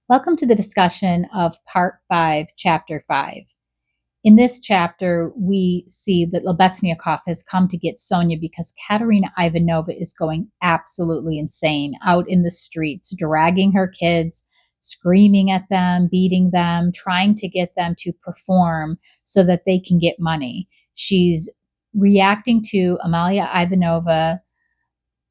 Welcome to the discussion of Part 5, Chapter 5. In this chapter, we see that Lebeziatnikov has come to get Sonia because Katerina Ivanova is going absolutely insane out in the streets, dragging her kids, screaming at them, beating them, trying to get them to perform so that they can get money. She's reacting to Amalia Ivanova,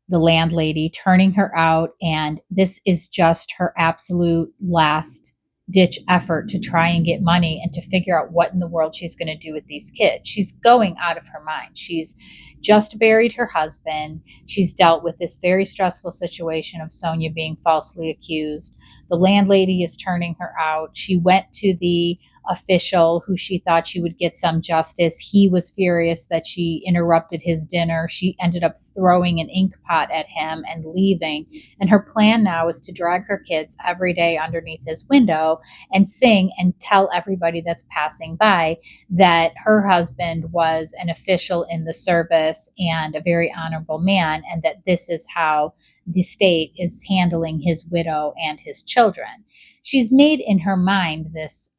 the landlady, turning her out. And this is just her absolute last ditch effort to try and get money and to figure out what in the world she's going to do with these kids. She's going out of her mind. She's just buried her husband. She's dealt with this very stressful situation of Sonia being falsely accused. The landlady is turning her out. She went to the official who she thought she would get some justice. He was furious that she interrupted his dinner. She ended up throwing an ink pot at him and leaving. And her plan now is to drag her kids every day underneath his window and sing and tell everybody that's passing by that her husband was an official in the service and a very honorable man, and that this is how the state is handling his widow and his children. She's made in her mind this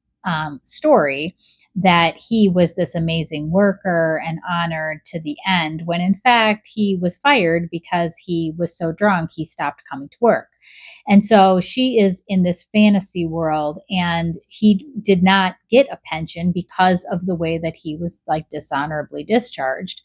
story that he was this amazing worker and honored to the end, when in fact he was fired because he was so drunk he stopped coming to work. And so she is in this fantasy world, and he did not get a pension because of the way that he was like dishonorably discharged.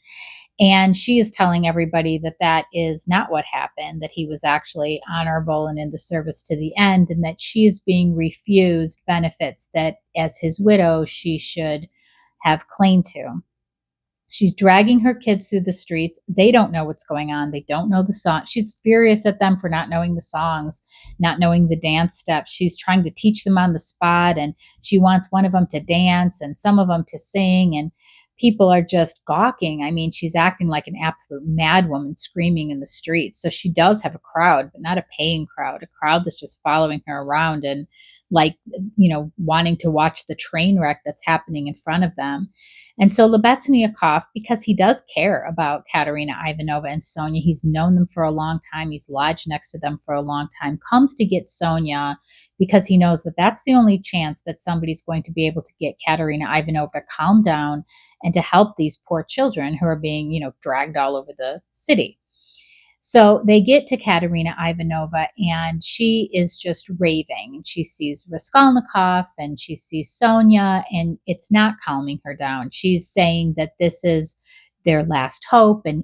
And she is telling everybody that that is not what happened, that he was actually honorable and in the service to the end, and that she is being refused benefits that, as his widow, she should have claim to. She's dragging her kids through the streets. They don't know what's going on. They don't know the song. She's furious at them for not knowing the songs, not knowing the dance steps. She's trying to teach them on the spot, and she wants one of them to dance and some of them to sing. And people are just gawking. I mean, she's acting like an absolute madwoman screaming in the streets. So she does have a crowd, but not a paying crowd, a crowd that's just following her around and like, wanting to watch the train wreck that's happening in front of them. And so Lebeziatnikov, because he does care about Katerina Ivanova and Sonia, he's known them for a long time, he's lodged next to them for a long time, comes to get Sonia because he knows that that's the only chance that somebody's going to be able to get Katerina Ivanova to calm down and to help these poor children who are being, dragged all over the city. So they get to Katerina Ivanova, and she is just raving. She sees Raskolnikov and she sees Sonia, and it's not calming her down. She's saying that this is their last hope. And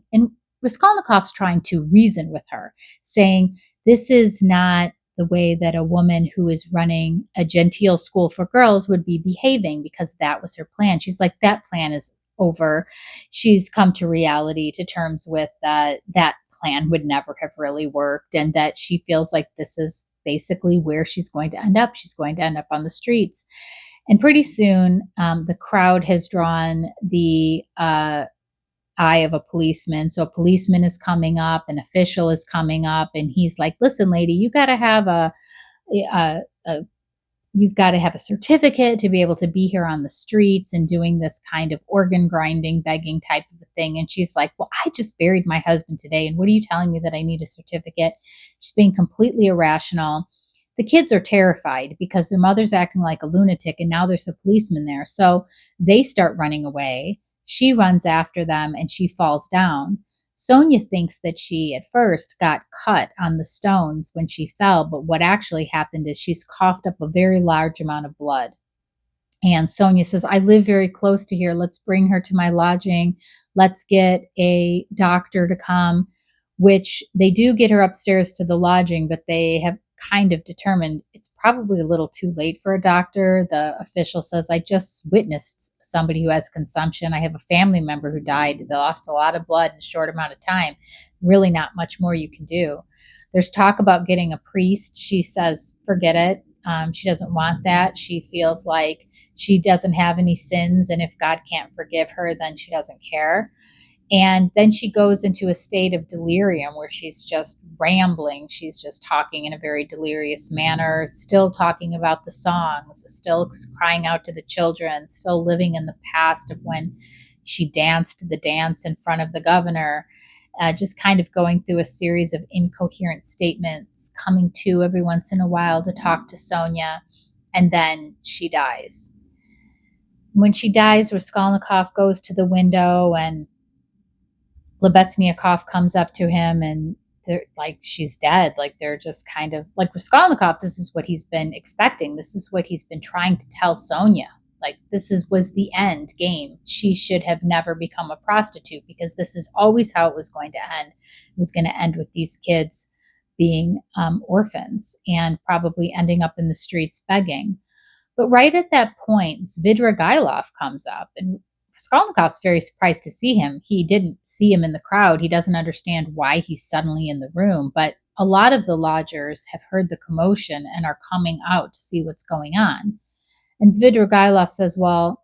Raskolnikov's trying to reason with her, saying this is not the way that a woman who is running a genteel school for girls would be behaving, because that was her plan. She's like, that plan is over. She's come to reality, to terms with that plan would never have really worked, and that she feels like this is basically where she's going to end up. She's going to end up on the streets. And pretty soon, the crowd has drawn the eye of a policeman. So a policeman is coming up, an official is coming up, and he's like, listen, lady, you got to have a you've got to have a certificate to be able to be here on the streets and doing this kind of organ grinding, begging type of a thing. And she's like, well, I just buried my husband today, and what are you telling me that I need a certificate? She's being completely irrational. The kids are terrified because their mother's acting like a lunatic, and now there's a policeman there. So they start running away. She runs after them and she falls down. Sonia thinks that she at first got cut on the stones when she fell, but what actually happened is she's coughed up a very large amount of blood. And Sonia says, I live very close to here. Let's bring her to my lodging. Let's get a doctor to come, which they do get her upstairs to the lodging, but they have kind of determined it's probably a little too late for a doctor. The official says, I just witnessed somebody who has consumption. I have a family member who died. They lost a lot of blood in a short amount of time. Really not much more you can do. There's talk about getting a priest. She says, forget it. She doesn't want that. She feels like she doesn't have any sins, and if God can't forgive her, then she doesn't care. And then she goes into a state of delirium where she's just rambling. She's just talking in a very delirious manner, still talking about the songs, still crying out to the children, still living in the past of when she danced the dance in front of the governor. just kind of going through a series of incoherent statements, coming to every once in a while to talk to Sonia, and then she dies. When she dies, Raskolnikov goes to the window, and Lebeziatnikov comes up to him, and they're like, she's dead. Like, they're just kind of like, Raskolnikov, this is what he's been expecting. This is what he's been trying to tell Sonia. Like, was the end game. She should have never become a prostitute, because this is always how it was going to end. It was going to end with these kids being orphans and probably ending up in the streets begging. But right at that point, Svidrigailov comes up, and Raskolnikov's very surprised to see him. He didn't see him in the crowd. He doesn't understand why he's suddenly in the room, but a lot of the lodgers have heard the commotion and are coming out to see what's going on. And Svidrigailov says, well,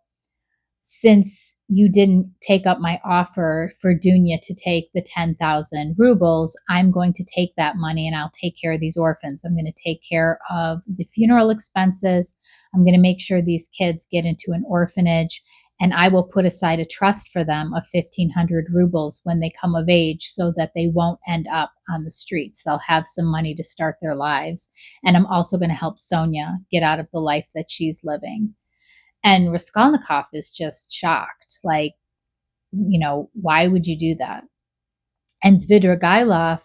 since you didn't take up my offer for Dounia to take the 10,000 rubles, I'm going to take that money and I'll take care of these orphans. I'm going to take care of the funeral expenses. I'm going to make sure these kids get into an orphanage, and I will put aside a trust for them of 1,500 rubles when they come of age, so that they won't end up on the streets. They'll have some money to start their lives. And I'm also going to help Sonia get out of the life that she's living. And Raskolnikov is just shocked. Like, why would you do that? And Svidrigailov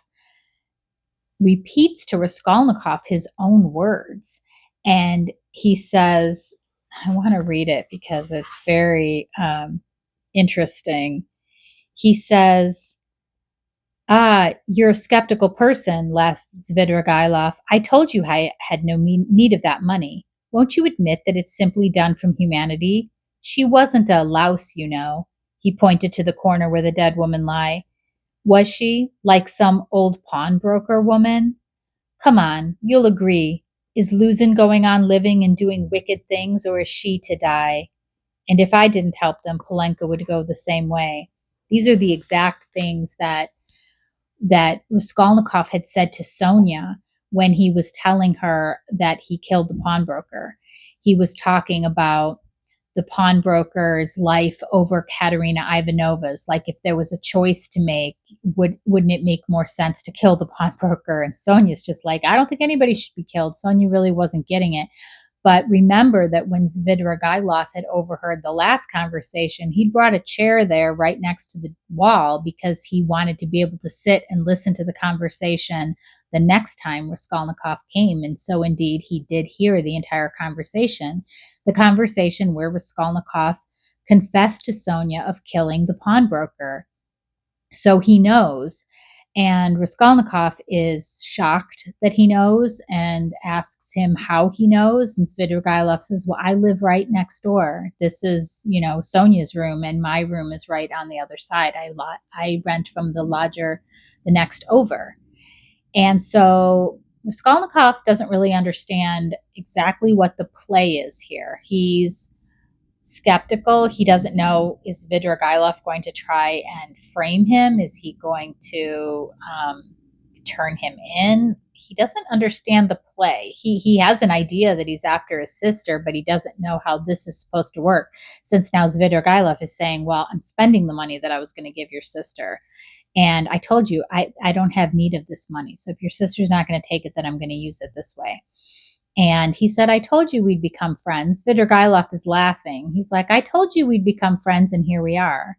repeats to Raskolnikov his own words. And he says, I want to read it because it's very interesting. He says, you're a skeptical person, laughed Svidrigailov. I told you I had no need of that money. Won't you admit that it's simply done from humanity? She wasn't a louse, you know. He pointed to the corner where the dead woman lay. Was she, like some old pawnbroker woman? Come on, you'll agree. Is Luzin going on living and doing wicked things, or is she to die? And if I didn't help them, Polenka would go the same way. These are the exact things that Raskolnikov had said to Sonia when he was telling her that he killed the pawnbroker. He was talking about the pawnbroker's life over Katerina Ivanova's. Like, if there was a choice to make, wouldn't it make more sense to kill the pawnbroker? And Sonia's just like, I don't think anybody should be killed. Sonia really wasn't getting it. But remember that when Svidrigailov had overheard the last conversation, he'd brought a chair there right next to the wall because he wanted to be able to sit and listen to the conversation the next time Raskolnikov came. And so indeed, he did hear the entire conversation, the conversation where Raskolnikov confessed to Sonia of killing the pawnbroker. So he knows. And Raskolnikov is shocked that he knows and asks him how he knows. And Svidrigailov says, well, I live right next door. This is, Sonia's room, and my room is right on the other side. I rent from the lodger the next over. And so Raskolnikov doesn't really understand exactly what the play is here. He's skeptical. He doesn't know, is Svidrigailov going to try and frame him? Is he going to turn him in? He doesn't understand the play. He has an idea that he's after his sister, but he doesn't know how this is supposed to work, since now Svidrigailov is saying, well, I'm spending the money that I was going to give your sister. And I told you, I don't have need of this money. So if your sister's not going to take it, then I'm going to use it this way. And he said, I told you we'd become friends. Svidrigailov is laughing. He's like, I told you we'd become friends, and here we are.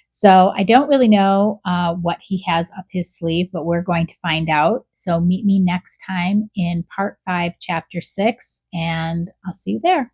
So I don't really know what he has up his sleeve, but we're going to find out. So meet me next time in part 5, chapter 6, and I'll see you there.